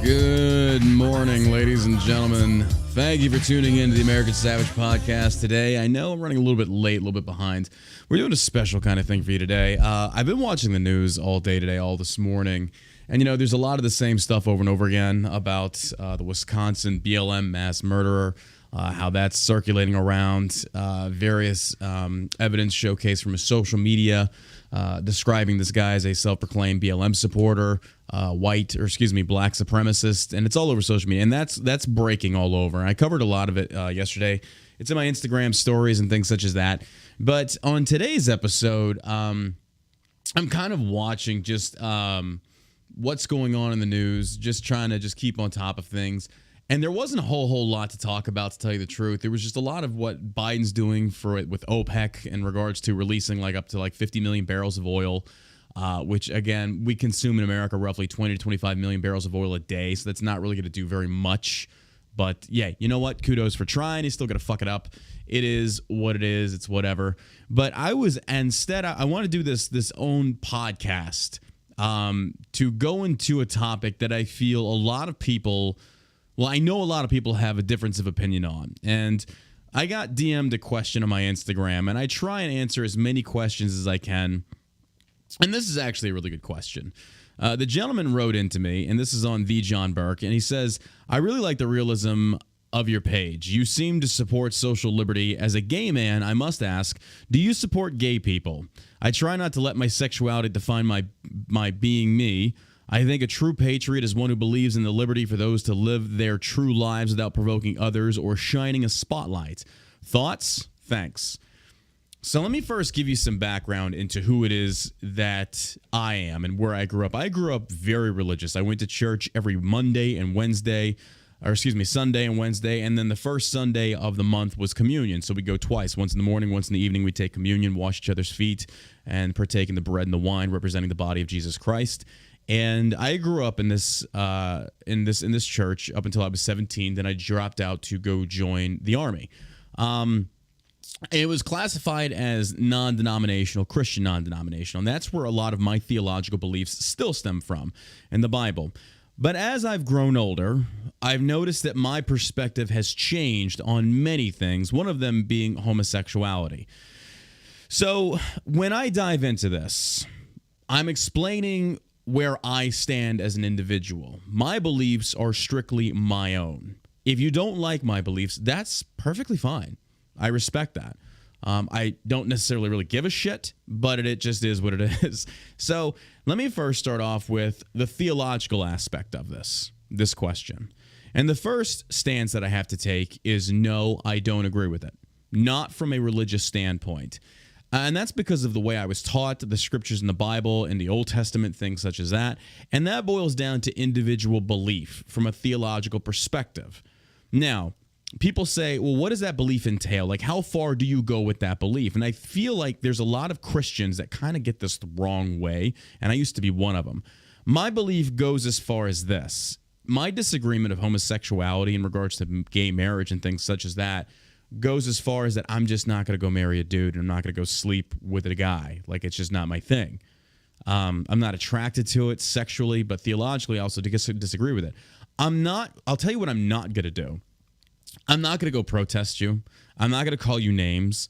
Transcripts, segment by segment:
Good morning, ladies and gentlemen. Thank you for tuning in to the American Savage Podcast today. I know I'm running a little bit late, a little bit behind. We're doing a special kind of thing for you today. I've been watching the news all day today, all this morning. And, you know, there's a lot of the same stuff over and over again about the Wisconsin BLM mass murderer, how that's circulating around, various evidence showcased from his social media, describing this guy as a self-proclaimed BLM supporter, black supremacist, and it's all over social media, and that's breaking all over. I covered a lot of it yesterday. It's in my Instagram stories and things such as that. But on today's episode, I'm kind of watching just what's going on in the news, just trying to just keep on top of things. And there wasn't a whole lot to talk about, to tell you the truth. There was just a lot of what Biden's doing for it with OPEC in regards to releasing up to 50 million barrels of oil, which, again, we consume in America roughly 20 to 25 million barrels of oil a day. So that's not really going to do very much. But, yeah, you know what? Kudos for trying. He's still going to fuck it up. It is what it is. It's whatever. But I want to do this own podcast to go into a topic that I feel a lot of people... Well, I know a lot of people have a difference of opinion on, and I got DM'd a question on my Instagram, and I try and answer as many questions as I can, and this is actually a really good question. The gentleman wrote into me, and this is on the John Burke, and he says, I really like the realism of your page. You seem to support social liberty. As a gay man, I must ask, do you support gay people? I try not to let my sexuality define my being me. I think a true patriot is one who believes in the liberty for those to live their true lives without provoking others or shining a spotlight. Thoughts? Thanks. So let me first give you some background into who it is that I am and where I grew up. I grew up very religious. I went to church every Sunday and Wednesday, and then the first Sunday of the month was communion. So we go twice, once in the morning, once in the evening. We take communion, wash each other's feet, and partake in the bread and the wine representing the body of Jesus Christ. And I grew up in this church up until I was 17. Then I dropped out to go join the Army. It was classified as non-denominational, Christian non-denominational, and that's where a lot of my theological beliefs still stem from in the Bible. But as I've grown older, I've noticed that my perspective has changed on many things, one of them being homosexuality. So when I dive into this, I'm explaining where I stand as an individual. My beliefs are strictly my own. If you don't like my beliefs, that's perfectly fine. I respect that. I don't necessarily really give a shit, but it just is what it is. So let me first start off with the theological aspect of this question. And the first stance that I have to take is no, I don't agree with it. Not from a religious standpoint. And that's because of the way I was taught the scriptures in the Bible, in the Old Testament, things such as that. And that boils down to individual belief from a theological perspective. Now, people say, well, what does that belief entail? Like, how far do you go with that belief? And I feel like there's a lot of Christians that kind of get this the wrong way, and I used to be one of them. My belief goes as far as this. My disagreement of homosexuality in regards to gay marriage and things such as that goes as far as that I'm just not going to go marry a dude and I'm not going to go sleep with a guy. Like, it's just not my thing. I'm not attracted to it sexually, but theologically I also disagree with it. I'll tell you what I'm not going to do. I'm not going to go protest you. I'm not going to call you names.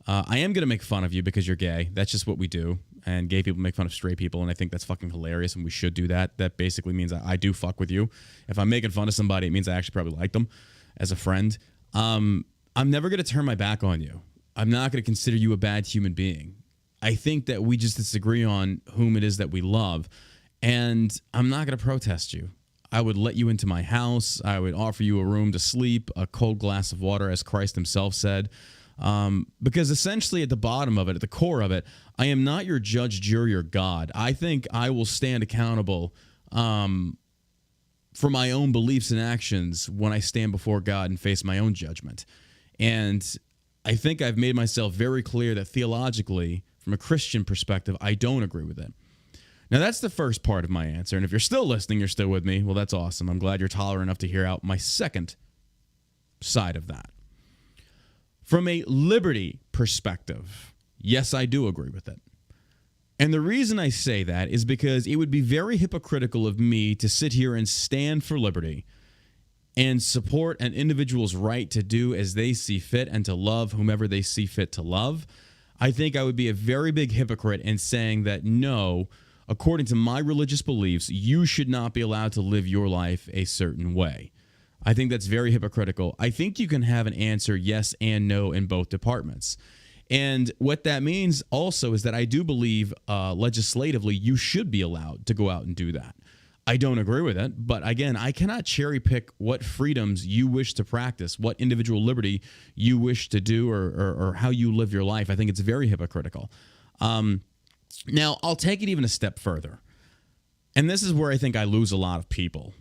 I am going to make fun of you because you're gay. That's just what we do. And gay people make fun of straight people, and I think that's fucking hilarious, and we should do that. That basically means I do fuck with you. If I'm making fun of somebody, it means I actually probably like them as a friend. I'm never going to turn my back on you. I'm not going to consider you a bad human being. I think that we just disagree on whom it is that we love, and I'm not going to protest you. I would let you into my house. I would offer you a room to sleep, a cold glass of water, as Christ himself said. Because essentially at the bottom of it, at the core of it, I am not your judge, jury, or God. I think I will stand accountable for my own beliefs and actions when I stand before God and face my own judgment. And I think I've made myself very clear that theologically, from a Christian perspective, I don't agree with it. Now, that's the first part of my answer. And if you're still listening, you're still with me. Well, that's awesome. I'm glad you're tolerant enough to hear out my second side of that. From a liberty perspective, yes, I do agree with it. And the reason I say that is because it would be very hypocritical of me to sit here and stand for liberty and support an individual's right to do as they see fit and to love whomever they see fit to love. I think I would be a very big hypocrite in saying that, no, according to my religious beliefs, you should not be allowed to live your life a certain way. I think that's very hypocritical. I think you can have an answer yes and no in both departments. And what that means also is that I do believe legislatively you should be allowed to go out and do that. I don't agree with it, but again, I cannot cherry pick what freedoms you wish to practice, what individual liberty you wish to do, or how you live your life. I think it's very hypocritical. Now, I'll take it even a step further. And this is where I think I lose a lot of people.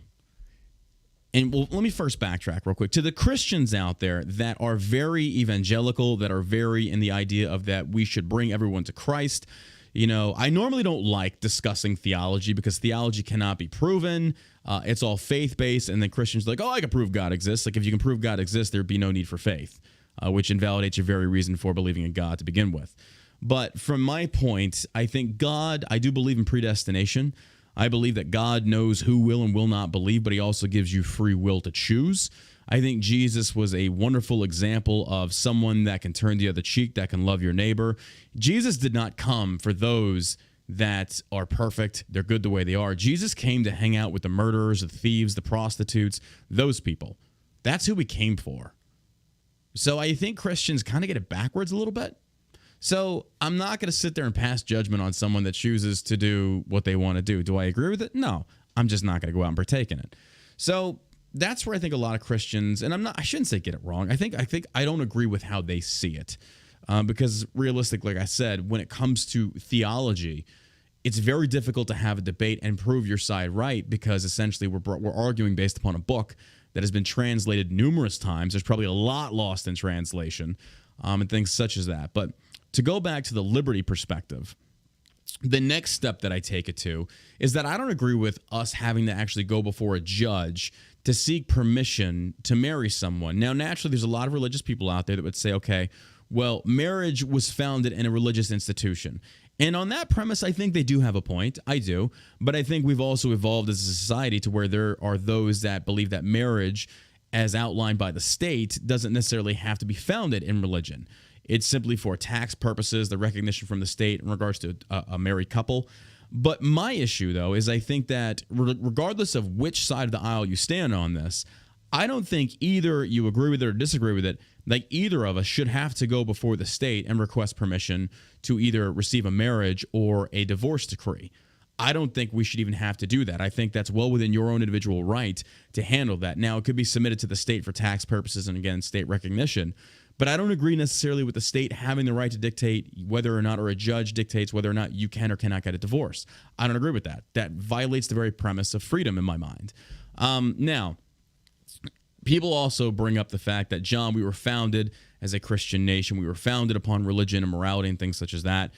And well, let me first backtrack real quick. To the Christians out there that are very evangelical, that are very in the idea of that we should bring everyone to Christ, you know, I normally don't like discussing theology because theology cannot be proven. It's all faith-based, and then Christians are like, oh, I can prove God exists. Like, if you can prove God exists, there'd be no need for faith, which invalidates your very reason for believing in God to begin with. But from my point, I think God, I do believe in predestination. I believe that God knows who will and will not believe, but he also gives you free will to choose. I think Jesus was a wonderful example of someone that can turn the other cheek, that can love your neighbor. Jesus did not come for those that are perfect, they're good the way they are. Jesus came to hang out with the murderers, the thieves, the prostitutes, those people. That's who he came for. So I think Christians kind of get it backwards a little bit. So I'm not going to sit there and pass judgment on someone that chooses to do what they want to do. Do I agree with it? No, I'm just not going to go out and partake in it. So that's where I think a lot of Christians, and I shouldn't say get it wrong. I think I don't agree with how they see it, because realistically, like I said, when it comes to theology, it's very difficult to have a debate and prove your side right, because essentially we're arguing based upon a book that has been translated numerous times. There's probably a lot lost in translation, and things such as that. But to go back to the liberty perspective, the next step that I take it to is that I don't agree with us having to actually go before a judge to seek permission to marry someone. Now, naturally, there's a lot of religious people out there that would say, okay, well, marriage was founded in a religious institution. And on that premise, I think they do have a point. I do. But I think we've also evolved as a society to where there are those that believe that marriage, as outlined by the state, doesn't necessarily have to be founded in religion. It's simply for tax purposes, the recognition from the state in regards to a married couple. But my issue, though, is I think that regardless of which side of the aisle you stand on this, I don't think either you agree with it or disagree with it, like either of us should have to go before the state and request permission to either receive a marriage or a divorce decree. I don't think we should even have to do that. I think that's well within your own individual right to handle that. Now, it could be submitted to the state for tax purposes and, again, state recognition. But I don't agree necessarily with the state having the right to dictate whether or not, or a judge dictates whether or not you can or cannot get a divorce. I don't agree with that. That violates the very premise of freedom in my mind. Now, people also bring up the fact that, John, we were founded as a Christian nation. We were founded upon religion and morality and things such as that.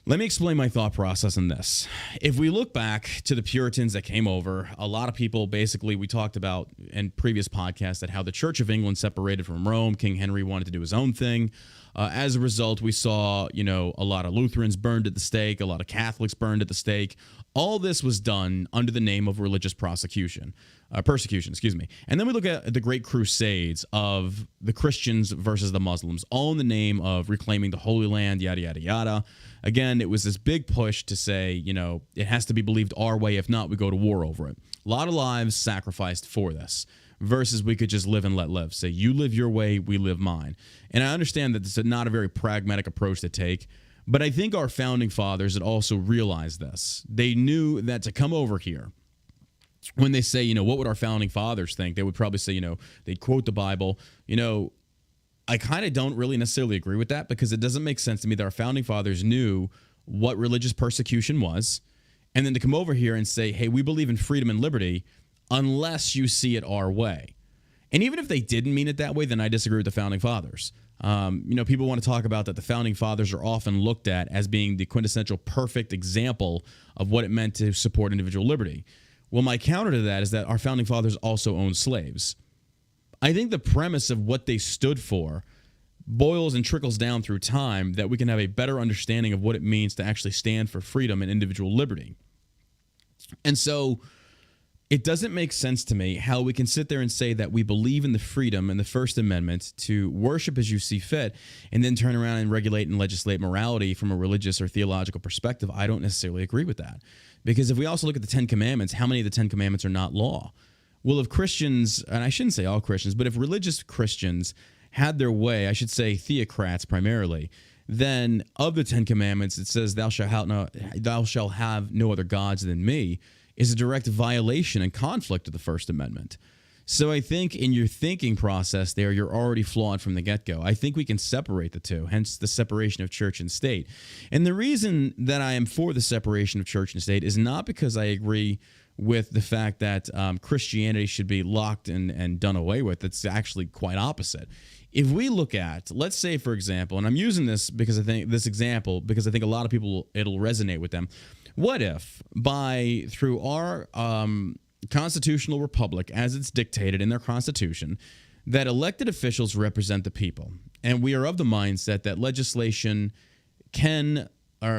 Let me explain my thought process on this. If we look back to the Puritans that came over, a lot of people, basically, we talked about in previous podcasts that how the Church of England separated from Rome. King Henry wanted to do his own thing. As a result, we saw, a lot of Lutherans burned at the stake, a lot of Catholics burned at the stake. All this was done under the name of religious persecution. And then we look at the Great Crusades of the Christians versus the Muslims, all in the name of reclaiming the Holy Land, yada, yada, yada. Again, it was this big push to say, it has to be believed our way. If not, we go to war over it. A lot of lives sacrificed for this versus we could just live and let live. Say, you live your way, we live mine. And I understand that this is not a very pragmatic approach to take, but I think our founding fathers had also realized this. They knew that to come over here, when they say, what would our founding fathers think? They would probably say, they'd quote the Bible. I kind of don't really necessarily agree with that, because it doesn't make sense to me that our founding fathers knew what religious persecution was, and then to come over here and say, hey, we believe in freedom and liberty unless you see it our way. And even if they didn't mean it that way, then I disagree with the founding fathers. People want to talk about that the founding fathers are often looked at as being the quintessential perfect example of what it meant to support individual liberty. Well, my counter to that is that our founding fathers also owned slaves. I think the premise of what they stood for boils and trickles down through time, that we can have a better understanding of what it means to actually stand for freedom and individual liberty. And so it doesn't make sense to me how we can sit there and say that we believe in the freedom and the First Amendment to worship as you see fit, and then turn around and regulate and legislate morality from a religious or theological perspective. I don't necessarily agree with that. Because if we also look at the Ten Commandments, how many of the Ten Commandments are not law? Well, if Christians, and I shouldn't say all Christians, but if religious Christians had their way, I should say theocrats primarily, then of the Ten Commandments, it says, thou shalt have no other gods than me, is a direct violation and conflict of the First Amendment. So I think in your thinking process there, you're already flawed from the get-go. I think we can separate the two, hence the separation of church and state. And the reason that I am for the separation of church and state is not because I agree with the fact that Christianity should be locked and done away with. It's actually quite opposite. If we look at, let's say, for example, and I'm using this because I think a lot of people, it'll resonate with them. What if through our constitutional republic, as it's dictated in their constitution, that elected officials represent the people, and we are of the mindset that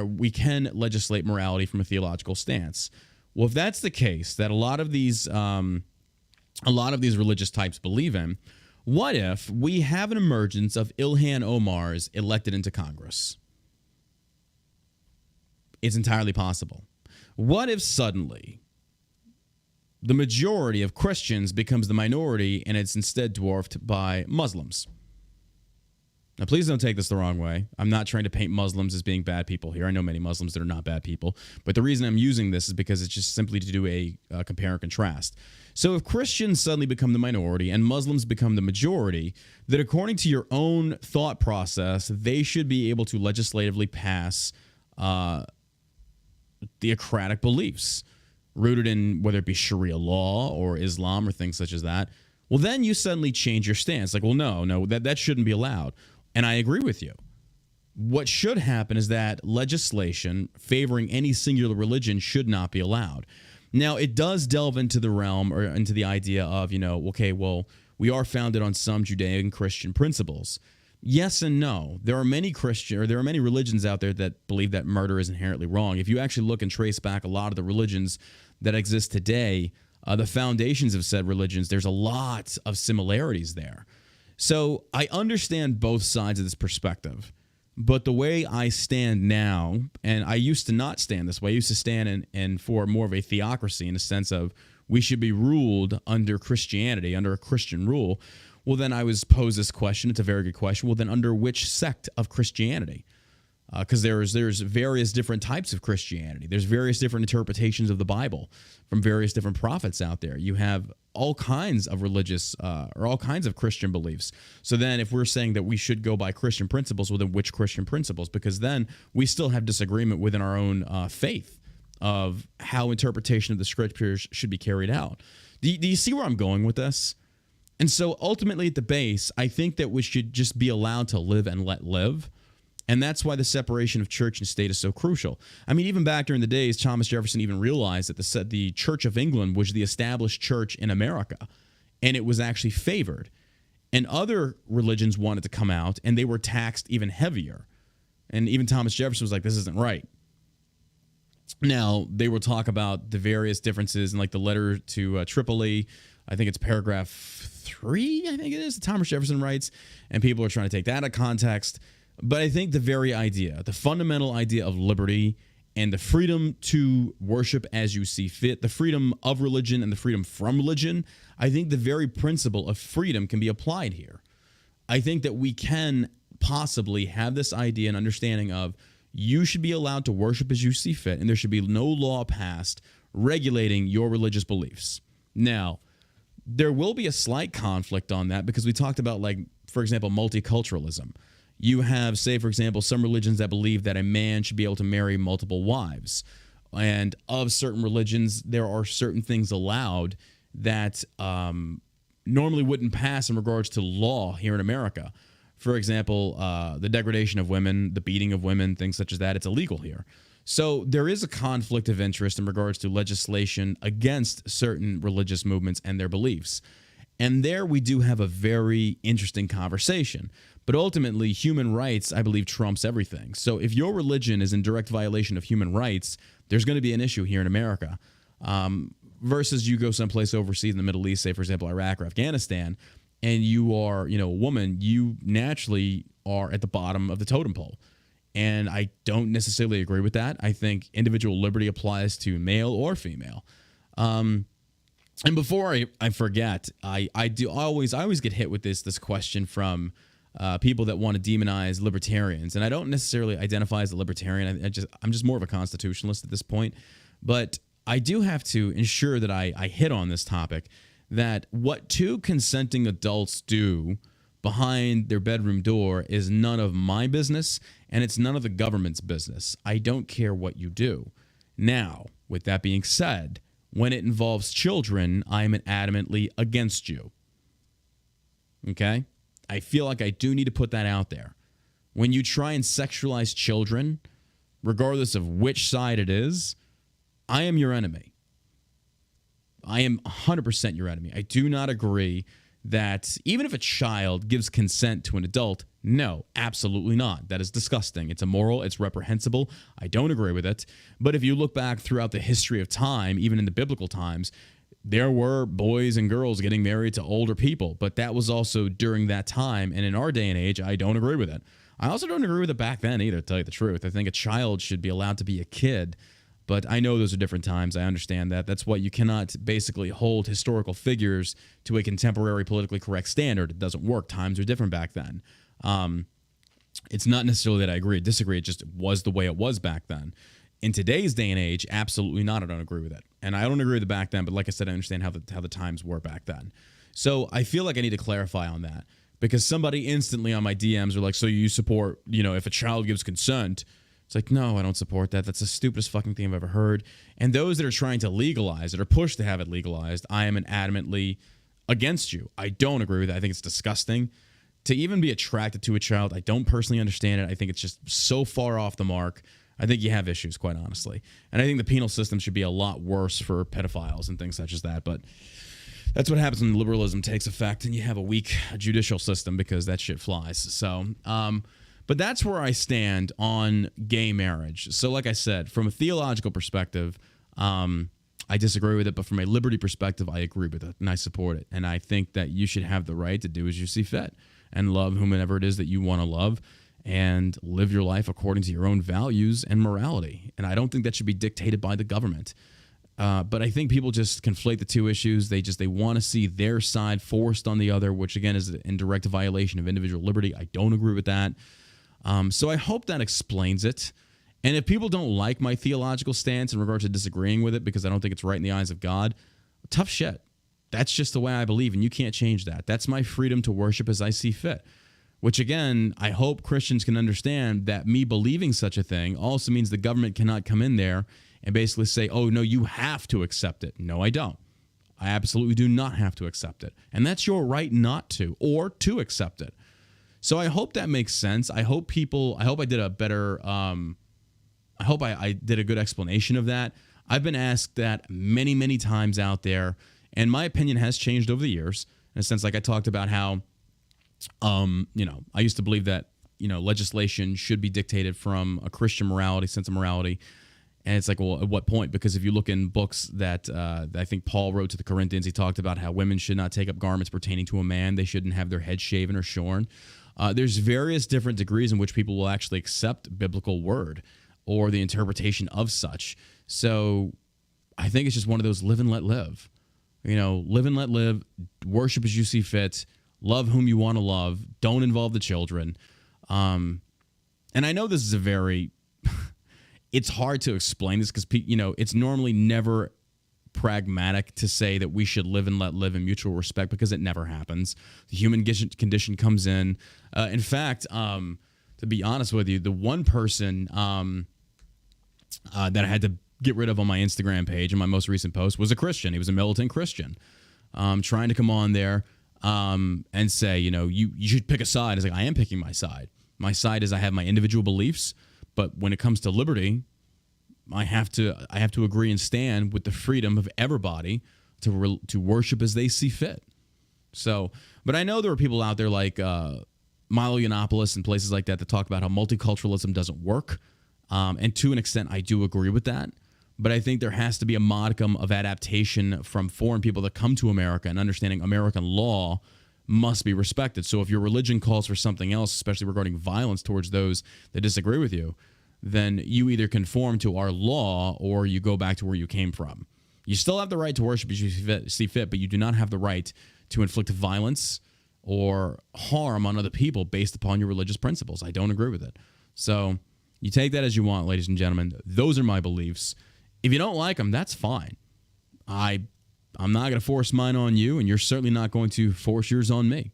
we can legislate morality from a theological stance. Well, if that's the case, that a lot of these religious types believe in, what if we have an emergence of Ilhan Omar's elected into Congress? It's entirely possible. What if suddenly the majority of Christians becomes the minority and it's instead dwarfed by Muslims? Now, please don't take this the wrong way. I'm not trying to paint Muslims as being bad people here. I know many Muslims that are not bad people. But the reason I'm using this is because it's just simply to do a compare and contrast. So if Christians suddenly become the minority and Muslims become the majority, then according to your own thought process, they should be able to legislatively pass theocratic beliefs rooted in whether it be Sharia law or Islam or things such as that. Well, then you suddenly change your stance. Like, well, no, that shouldn't be allowed. And I agree with you. What should happen is that legislation favoring any singular religion should not be allowed. Now, it does delve into the realm or into the idea of, we are founded on some Judean Christian principles. Yes and no. There are many religions out there that believe that murder is inherently wrong. If you actually look and trace back a lot of the religions that exist today, the foundations of said religions, there's a lot of similarities there. So I understand both sides of this perspective, but the way I stand now, and I used to not stand this way, I used to stand in for more of a theocracy in the sense of we should be ruled under Christianity, under a Christian rule. Well, then I was posed this question. It's a very good question. Well, then under which sect of Christianity? Because there's various different types of Christianity. There's various different interpretations of the Bible from various different prophets out there. You have all kinds of religious or all kinds of Christian beliefs. So then if we're saying that we should go by Christian principles, well, then which Christian principles? Because then we still have disagreement within our own faith of how interpretation of the scriptures should be carried out. Do you see where I'm going with this? And so ultimately at the base, I think that we should just be allowed to live and let live. And that's why the separation of church and state is so crucial. I mean, even back during the days, Thomas Jefferson even realized that the Church of England was the established church in America, and it was actually favored. And other religions wanted to come out, and they were taxed even heavier. And even Thomas Jefferson was like, this isn't right. Now, they will talk about the various differences in like the letter to Tripoli. I think it's paragraph 3, I think it is, Thomas Jefferson writes, and people are trying to take that out of context. But I think the very idea, the fundamental idea of liberty and the freedom to worship as you see fit, the freedom of religion and the freedom from religion, I think the very principle of freedom can be applied here. I think that we can possibly have this idea and understanding of you should be allowed to worship as you see fit, and there should be no law passed regulating your religious beliefs. Now, there will be a slight conflict on that because we talked about, like, for example, multiculturalism. You have, say, for example, some religions that believe that a man should be able to marry multiple wives. And of certain religions, there are certain things allowed that normally wouldn't pass in regards to law here in America. For example, the degradation of women, the beating of women, things such as that, it's illegal here. So there is a conflict of interest in regards to legislation against certain religious movements and their beliefs. And there we do have a very interesting conversation. But ultimately, human rights, I believe, trumps everything. So if your religion is in direct violation of human rights, there's going to be an issue here in America. Versus you go someplace overseas in the Middle East, say, for example, Iraq or Afghanistan, and you are, a woman, you naturally are at the bottom of the totem pole. And I don't necessarily agree with that. I think individual liberty applies to male or female. And before I forget, I always get hit with this question from people that want to demonize libertarians, and I don't necessarily identify as a libertarian. I'm just more of a constitutionalist at this point. But I do have to ensure that I hit on this topic, that what two consenting adults do behind their bedroom door is none of my business, and it's none of the government's business. I don't care what you do. Now, with that being said, when it involves children, I am adamantly against you. Okay? I feel like I do need to put that out there. When you try and sexualize children, regardless of which side it is, I am your enemy. I am 100% your enemy. I do not agree that even if a child gives consent to an adult, no, absolutely not. That is disgusting. It's immoral. It's reprehensible. I don't agree with it. But if you look back throughout the history of time, even in the biblical times, there were boys and girls getting married to older people. But that was also during that time. And in our day and age, I don't agree with it. I also don't agree with it back then either, to tell you the truth. I think a child should be allowed to be a kid. But I know those are different times. I understand that. That's why you cannot basically hold historical figures to a contemporary politically correct standard. It doesn't work. Times are different back then. It's not necessarily that I agree or disagree. It just was the way it was back then. In today's day and age, absolutely not. I don't agree with it. And I don't agree with it back then. But like I said, I understand how the times were back then. So I feel like I need to clarify on that. Because somebody instantly on my DMs are like, so you support, if a child gives consent. It's like, no, I don't support that. That's the stupidest fucking thing I've ever heard. And those that are trying to legalize it or push to have it legalized, I am adamantly against you. I don't agree with it. I think it's disgusting. To even be attracted to a child, I don't personally understand it. I think it's just so far off the mark. I think you have issues, quite honestly. And I think the penal system should be a lot worse for pedophiles and things such as that. But that's what happens when liberalism takes effect and you have a weak judicial system, because that shit flies. So, but that's where I stand on gay marriage. So like I said, from a theological perspective, I disagree with it. But from a liberty perspective, I agree with it and I support it. And I think that you should have the right to do as you see fit and love whomever it is that you want to love and live your life according to your own values and morality. And I don't think that should be dictated by the government. But I think people just conflate the two issues. They want to see their side forced on the other, which again is in direct violation of individual liberty. I don't agree with that. So I hope that explains it. And if people don't like my theological stance in regard to disagreeing with it because I don't think it's right in the eyes of God, tough shit. That's just the way I believe, and you can't change that. That's my freedom to worship as I see fit. Which again, I hope Christians can understand that me believing such a thing also means the government cannot come in there and basically say, oh, no, you have to accept it. No, I don't. I absolutely do not have to accept it. And that's your right not to, or to accept it. So I hope that makes sense. I hope I did a better, I hope I did a good explanation of that. I've been asked that many, many times out there, and my opinion has changed over the years. In a sense, like I talked about how, I used to believe that, legislation should be dictated from a Christian morality, sense of morality. And it's like, well, at what point? Because if you look in books that I think Paul wrote to the Corinthians, he talked about how women should not take up garments pertaining to a man. They shouldn't have their head shaven or shorn. There's various different degrees in which people will actually accept biblical word or the interpretation of such. So I think it's just one of those live and let live. Live and let live, worship as you see fit, love whom you want to love, don't involve the children. And I know this is a very... it's hard to explain this because, it's normally never pragmatic to say that we should live and let live in mutual respect because it never happens. The human condition comes in. In fact, to be honest with you, the one person that I had to get rid of on my Instagram page in my most recent post was a Christian. He was a militant Christian trying to come on there and say, you should pick a side. It's like, I am picking my side. My side is I have my individual beliefs. But when it comes to liberty, I have to agree and stand with the freedom of everybody to worship as they see fit. So, but I know there are people out there like Milo Yiannopoulos and places like that talk about how multiculturalism doesn't work. And to an extent, I do agree with that. But I think there has to be a modicum of adaptation from foreign people that come to America, and understanding American law must be respected. So if your religion calls for something else, especially regarding violence towards those that disagree with you, then you either conform to our law or you go back to where you came from. You still have the right to worship as you see fit, but you do not have the right to inflict violence or harm on other people based upon your religious principles. I don't agree with it. So you take that as you want, ladies and gentlemen. Those are my beliefs. If you don't like them, that's fine. I'm not going to force mine on you, and you're certainly not going to force yours on me.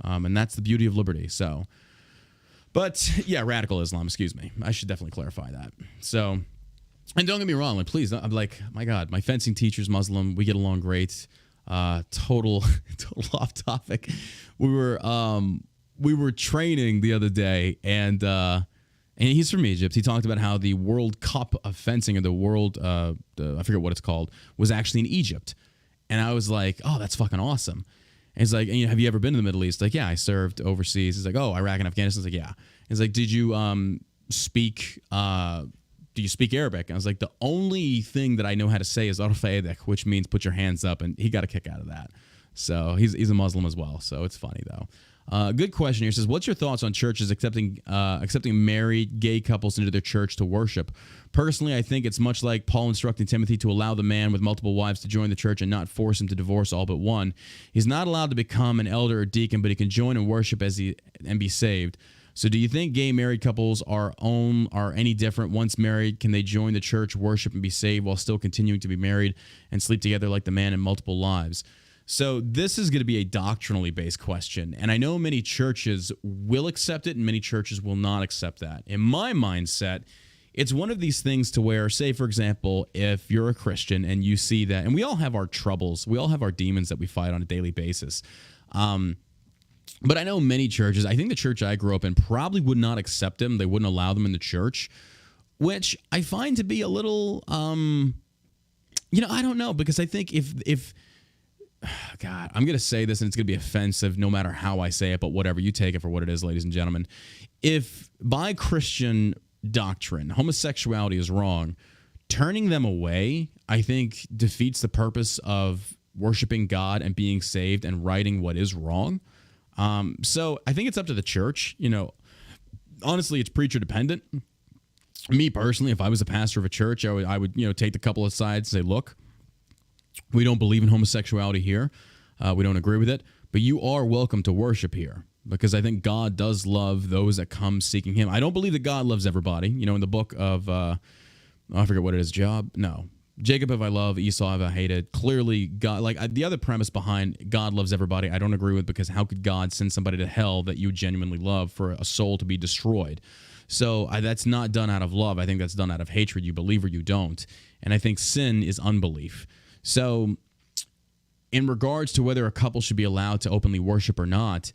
And that's the beauty of liberty. So, but yeah, radical Islam, excuse me. I should definitely clarify that. So, and don't get me wrong, like, please, I'm like, my God, my fencing teacher's Muslim. We get along great. Total off topic. We were training the other day, and he's from Egypt. He talked about how the World Cup of fencing, or the world, I forget what it's called, was actually in Egypt. And I was like, oh, that's fucking awesome. And he's like, have you ever been to the Middle East? Like, yeah, I served overseas. He's like, oh, Iraq and Afghanistan. I was like, yeah. He's like, did you speak Arabic? And I was like, the only thing that I know how to say is Arfaedek, which means put your hands up. And he got a kick out of that. So he's a Muslim as well. So it's funny, though. Good question here. It says, what's your thoughts on churches accepting married gay couples into their church to worship? Personally, I think it's much like Paul instructing Timothy to allow the man with multiple wives to join the church and not force him to divorce all but one. He's not allowed to become an elder or deacon, but he can join and worship and be saved. So do you think gay married couples are any different? Once married, can they join the church, worship, and be saved while still continuing to be married and sleep together like the man in multiple lives? So this is going to be a doctrinally based question, and I know many churches will accept it and many churches will not accept that. In my mindset, it's one of these things to where, say, for example, if you're a Christian and you see that, and we all have our troubles, we all have our demons that we fight on a daily basis. But I know many churches, I think the church I grew up in probably would not accept them. They wouldn't allow them in the church, which I find to be a little, I don't know, because I think if God, I'm going to say this and it's going to be offensive no matter how I say it, but whatever, you take it for what it is, ladies and gentlemen. If by Christian doctrine, homosexuality is wrong, turning them away, I think, defeats the purpose of worshiping God and being saved and righting what is wrong. So I think it's up to the church. Honestly, it's preacher dependent. Me personally, if I was a pastor of a church, I would take the couple of sides and say, look, we don't believe in homosexuality here. We don't agree with it, but you are welcome to worship here, because I think God does love those that come seeking him. I don't believe that God loves everybody. In the book of, I forget what it is, Jacob have I loved, Esau have I hated. Clearly, God, the other premise behind God loves everybody, I don't agree with, because how could God send somebody to hell that you genuinely love for a soul to be destroyed? So that's not done out of love. I think that's done out of hatred. You believe or you don't. And I think sin is unbelief. So in regards to whether a couple should be allowed to openly worship or not,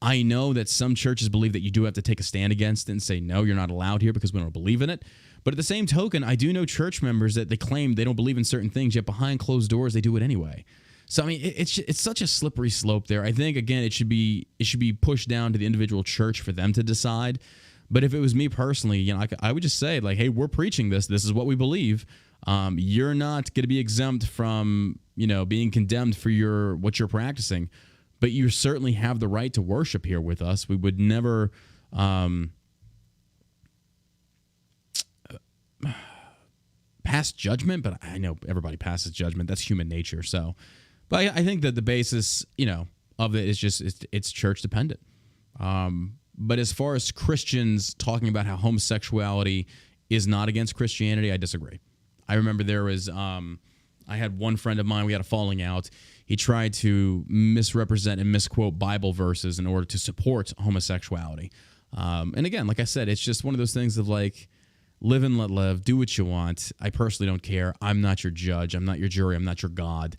I know that some churches believe that you do have to take a stand against it and say, no, you're not allowed here because we don't believe in it. But at the same token, I do know church members that they claim they don't believe in certain things, yet behind closed doors, they do it anyway. So, I mean, it's such a slippery slope there. I think, again, it should be pushed down to the individual church for them to decide. But if it was me personally, I would just say, like, hey, we're preaching this. This is what we believe. You're not going to be exempt from, being condemned for what you're practicing, but you certainly have the right to worship here with us. We would never pass judgment, but I know everybody passes judgment. That's human nature. So, but I think that the basis, of it is just it's church dependent. But as far as Christians talking about how homosexuality is not against Christianity, I disagree. I remember there was, I had one friend of mine, we had a falling out. He tried to misrepresent and misquote Bible verses in order to support homosexuality. And again, like I said, it's just one of those things of like, live and let live, do what you want. I personally don't care. I'm not your judge. I'm not your jury. I'm not your God.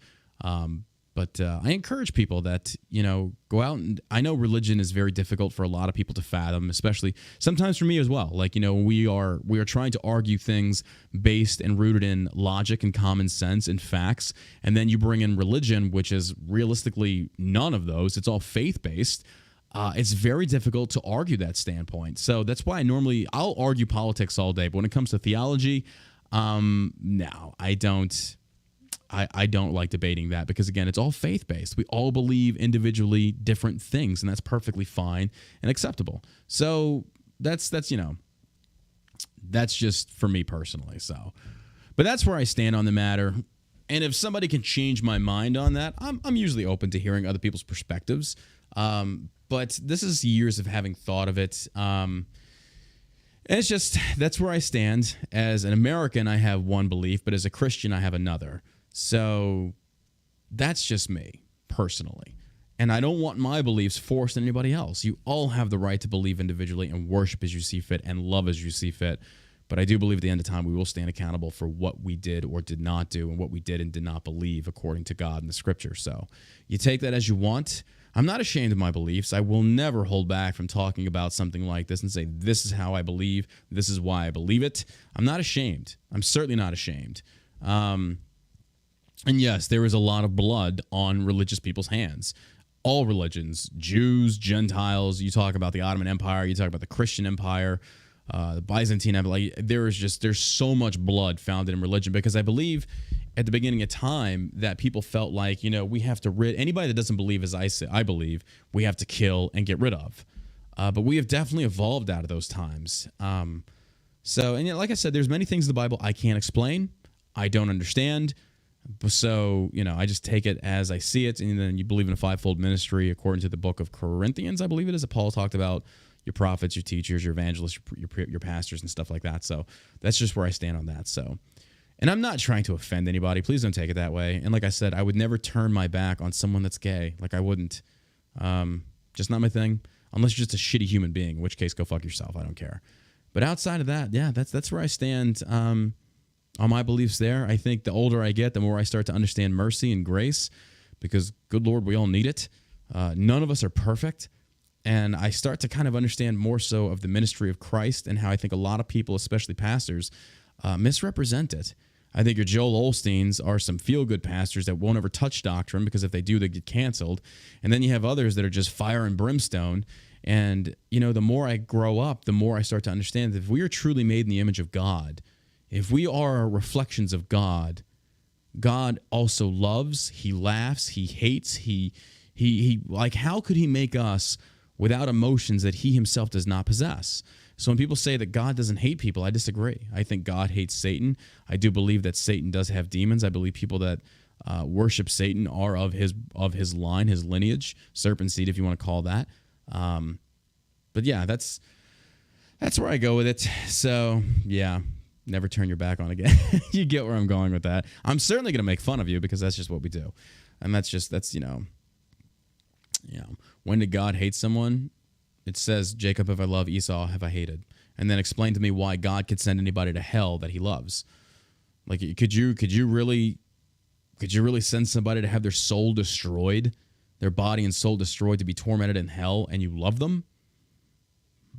But I encourage people that, go out, and I know religion is very difficult for a lot of people to fathom, especially sometimes for me as well. Like, we are trying to argue things based and rooted in logic and common sense and facts. And then you bring in religion, which is realistically none of those. It's all faith-based. It's very difficult to argue that standpoint. So that's why I'll argue politics all day. But when it comes to theology, no, I don't. I don't like debating that because, again, it's all faith-based. We all believe individually different things, and that's perfectly fine and acceptable. So that's just for me personally. So, but that's where I stand on the matter. And if somebody can change my mind on that, I'm usually open to hearing other people's perspectives. But this is years of having thought of it. And it's just, that's where I stand. As an American, I have one belief, but as a Christian, I have another. So that's just me, personally. And I don't want my beliefs forced on anybody else. You all have the right to believe individually and worship as you see fit and love as you see fit. But I do believe at the end of time we will stand accountable for what we did or did not do and what we did and did not believe according to God and the Scripture. So you take that as you want. I'm not ashamed of my beliefs. I will never hold back from talking about something like this and say, this is how I believe. This is why I believe it. I'm not ashamed. I'm certainly not ashamed. And yes, there is a lot of blood on religious people's hands. All religions, Jews, Gentiles, you talk about the Ottoman Empire, you talk about the Christian Empire, the Byzantine Empire. Like, there's so much blood founded in religion because I believe at the beginning of time that people felt like, we have to anybody that doesn't believe as I believe, we have to kill and get rid of. But we have definitely evolved out of those times. So, and like I said, there's many things in the Bible I can't explain. I don't understand. So, I just take it as I see it. And then you believe in a fivefold ministry according to the book of Corinthians, I believe it is, that Paul talked about your prophets, your teachers, your evangelists, your pastors and stuff like that. So that's just where I stand on that. So, and I'm not trying to offend anybody. Please don't take it that way. And like I said, I would never turn my back on someone that's gay. Like, I wouldn't. Just not my thing. Unless you're just a shitty human being, in which case go fuck yourself. I don't care. But outside of that, yeah, that's where I stand. On my beliefs there. I think the older I get, the more I start to understand mercy and grace because, good Lord, we all need it. None of us are perfect. And I start to kind of understand more so of the ministry of Christ and how I think a lot of people, especially pastors, misrepresent it. I think your Joel Osteens are some feel-good pastors that won't ever touch doctrine because if they do, they get canceled. And then you have others that are just fire and brimstone. And, the more I grow up, the more I start to understand that if we are truly made in the image of God, if we are reflections of God, God also loves, he laughs, he hates, he like, how could he make us without emotions that he himself does not possess? So when people say that God doesn't hate people, I disagree. I think God hates Satan. I do believe that Satan does have demons. I believe people that worship Satan are of his line, his lineage, serpent seed, if you want to call that. But yeah, that's where I go with it. So yeah. Never turn your back on again. You get where I'm going with that. I'm certainly going to make fun of you because that's just what we do. And that's when did God hate someone? It says, Jacob have I loved, Esau have I hated. And then explain to me why God could send anybody to hell that he loves. Like, could you really send somebody to have their soul destroyed, their body and soul destroyed, to be tormented in hell, and you love them?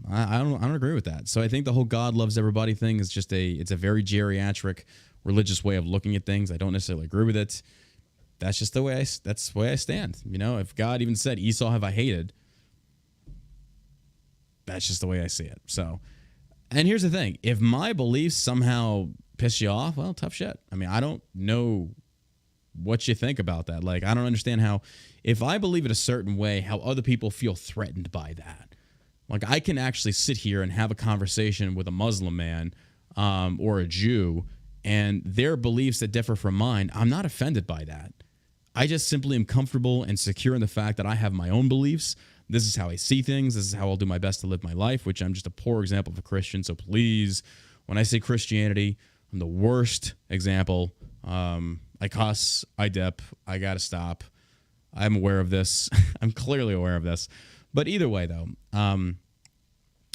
I don't agree with that. So I think the whole God loves everybody thing is just it's a very geriatric religious way of looking at things. I don't necessarily agree with it. That's just the way I stand. If God even said Esau have I hated, that's just the way I see it. So, and here's the thing. If my beliefs somehow piss you off, well, tough shit. I mean, I don't know what you think about that. Like, I don't understand how, if I believe it a certain way, how other people feel threatened by that. Like, I can actually sit here and have a conversation with a Muslim man or a Jew, and their beliefs that differ from mine, I'm not offended by that. I just simply am comfortable and secure in the fact that I have my own beliefs. This is how I see things. This is how I'll do my best to live my life, which I'm just a poor example of a Christian. So please, when I say Christianity, I'm the worst example. I cuss, I dip, I got to stop. I'm aware of this. I'm clearly aware of this. But either way, though,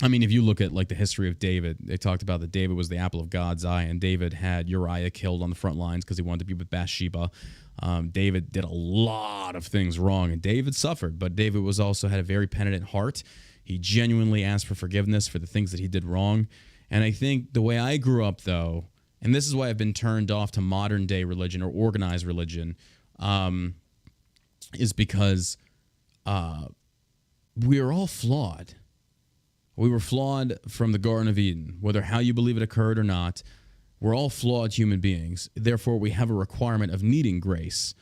I mean, if you look at like the history of David, they talked about that David was the apple of God's eye, and David had Uriah killed on the front lines because he wanted to be with Bathsheba. David did a lot of things wrong, and David suffered, but David was also had a very penitent heart. He genuinely asked for forgiveness for the things that he did wrong. And I think the way I grew up, though, and this is why I've been turned off to modern day religion or organized religion, is because we are all flawed. We were flawed from the Garden of Eden, whether how you believe it occurred or not. We're all flawed human beings. Therefore, we have a requirement of needing grace.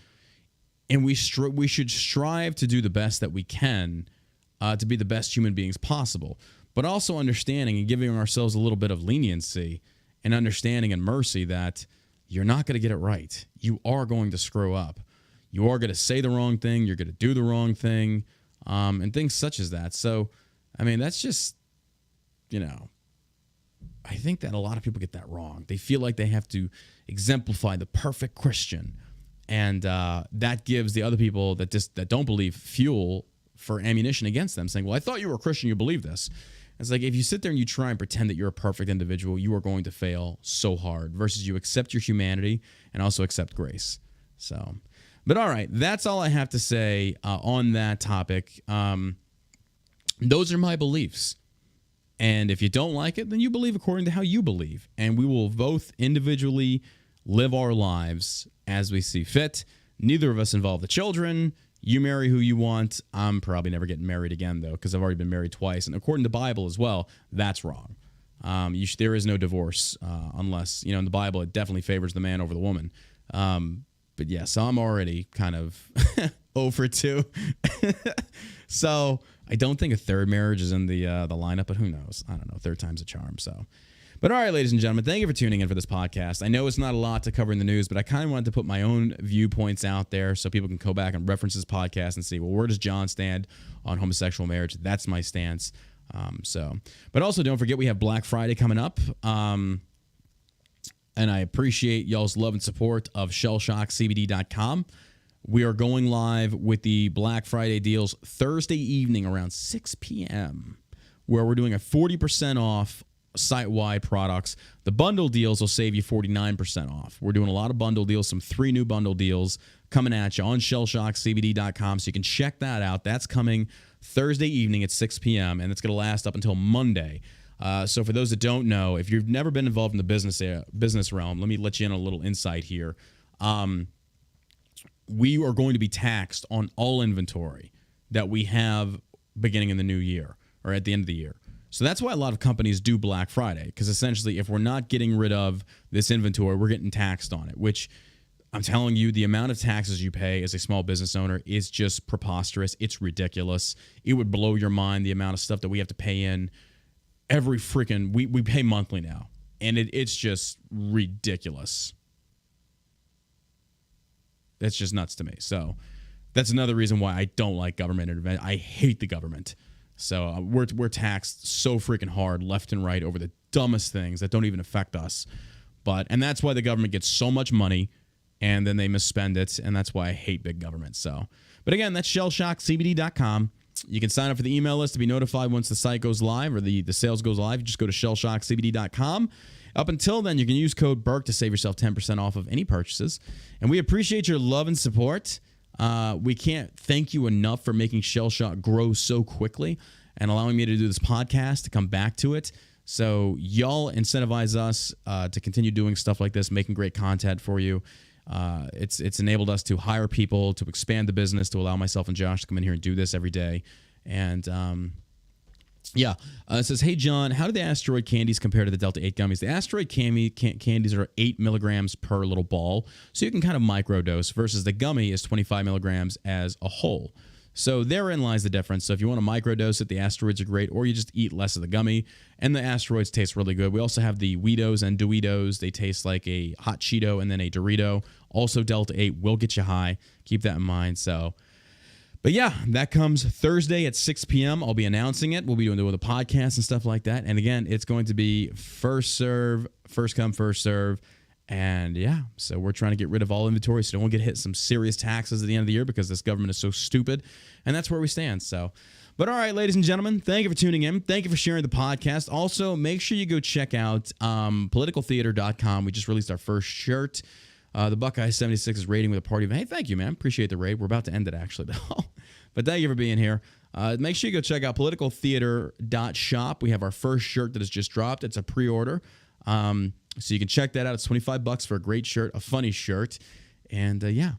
And we should strive to do the best that we can to be the best human beings possible. But also understanding and giving ourselves a little bit of leniency and understanding and mercy that you're not going to get it right. You are going to screw up. You are going to say the wrong thing. You're going to do the wrong thing, and things such as that. So, I mean, that's just, I think that a lot of people get that wrong. They feel like they have to exemplify the perfect Christian, and that gives the other people that don't believe fuel for ammunition against them, saying, well, I thought you were a Christian, you believe this. It's like if you sit there and you try and pretend that you're a perfect individual, you are going to fail so hard versus you accept your humanity and also accept grace. So, but all right, that's all I have to say on that topic. Those are my beliefs. And if you don't like it, then you believe according to how you believe. And we will both individually live our lives as we see fit. Neither of us involve the children. You marry who you want. I'm probably never getting married again, though, because I've already been married twice. And according to the Bible as well, that's wrong. There is no divorce unless, in the Bible, it definitely favors the man over the woman. But yeah, so I'm already kind of over 2. So I don't think a third marriage is in the lineup, but who knows? I don't know. Third time's a charm. So, but all right, ladies and gentlemen, thank you for tuning in for this podcast. I know it's not a lot to cover in the news, but I kind of wanted to put my own viewpoints out there so people can go back and reference this podcast and see, well, where does John stand on homosexual marriage? That's my stance. But also don't forget we have Black Friday coming up. And I appreciate y'all's love and support of shellshockcbd.com. We are going live with the Black Friday deals Thursday evening around 6 p.m., where we're doing a 40% off site-wide products. The bundle deals will save you 49% off. We're doing a lot of bundle deals, some 3 new bundle deals coming at you on shellshockcbd.com, so you can check that out. That's coming Thursday evening at 6 p.m., and it's going to last up until Monday. So for those that don't know, if you've never been involved in the business realm, let me let you in on a little insight here. We are going to be taxed on all inventory that we have beginning in the new year or at the end of the year. So that's why a lot of companies do Black Friday, because essentially if we're not getting rid of this inventory, we're getting taxed on it, which I'm telling you, the amount of taxes you pay as a small business owner is just preposterous. It's ridiculous. It would blow your mind, the amount of stuff that we have to pay in every freaking, we pay monthly now, and it's just ridiculous. That's just nuts to me. So that's another reason why I don't like government intervention. I hate the government. So we're taxed so freaking hard left and right over the dumbest things that don't even affect us. And that's why the government gets so much money and then they misspend it. And that's why I hate big government. So, but again, that's shellshockcbd.com. You can sign up for the email list to be notified once the site goes live or the sales goes live. You just go to shellshockcbd.com. Up until then, you can use code BURK to save yourself 10% off of any purchases. And we appreciate your love and support. We can't thank you enough for making Shell Shock grow so quickly and allowing me to do this podcast, to come back to it. So y'all incentivize us to continue doing stuff like this, making great content for you. It's enabled us to hire people, to expand the business, to allow myself and Josh to come in here and do this every day. And it says, hey, John, how do the asteroid candies compare to the Delta 8 gummies? The asteroid candies are 8 milligrams per little ball, so you can kind of microdose, versus the gummy is 25 milligrams as a whole. So therein lies the difference. So if you want to microdose it, the asteroids are great, or you just eat less of the gummy, and the asteroids taste really good. We also have the Weedos and Doritos. They taste like a hot Cheeto and then a Dorito. Also, Delta 8 will get you high. Keep that in mind. But yeah, that comes Thursday at 6 p.m. I'll be announcing it. We'll be doing the podcast and stuff like that. And again, it's going to be first serve, first come, first serve. And yeah, so we're trying to get rid of all inventory so don't get hit some serious taxes at the end of the year because this government is so stupid. And that's where we stand. So, But all right, ladies and gentlemen, thank you for tuning in. Thank you for sharing the podcast. Also, make sure you go check out politicaltheater.com. We just released our first shirt. The Buckeye 76 is rating with a party. Hey, thank you, man. Appreciate the raid. We're about to end it, actually, though. But thank you for being here. Make sure you go check out politicaltheater.shop. We have our first shirt that has just dropped. It's a pre-order. So you can check that out. It's $25 for a great shirt, a funny shirt. And yeah.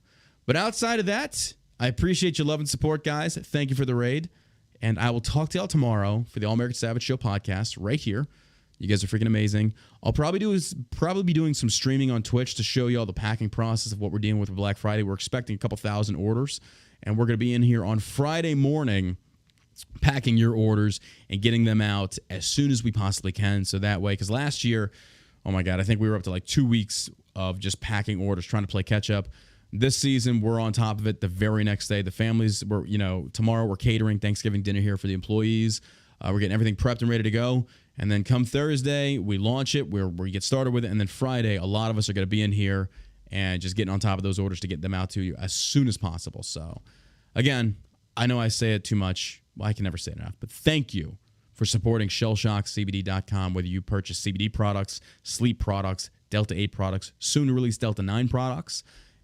But outside of that, I appreciate your love and support, guys. Thank you for the raid. And I will talk to y'all tomorrow for the All American Savage Show podcast right here. You guys are freaking amazing. I'll probably be doing some streaming on Twitch to show you all the packing process of what we're dealing with Black Friday. We're expecting a couple thousand orders, and we're going to be in here on Friday morning packing your orders and getting them out as soon as we possibly can. So that way, because last year, oh my God, I think we were up to like 2 weeks of just packing orders, trying to play catch up. This season, we're on top of it the very next day. The families were, tomorrow we're catering Thanksgiving dinner here for the employees. We're getting everything prepped and ready to go. And then come Thursday, we launch it, we get started with it. And then Friday, a lot of us are going to be in here and just getting on top of those orders to get them out to you as soon as possible. So, again, I know I say it too much. Well, I can never say it enough. But thank you for supporting ShellshockCBD.com, whether you purchase CBD products, sleep products, Delta 8 products, soon to release Delta 9 products.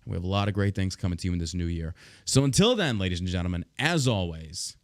We have a lot of great things coming to you in this new year. So until then, ladies and gentlemen, as always,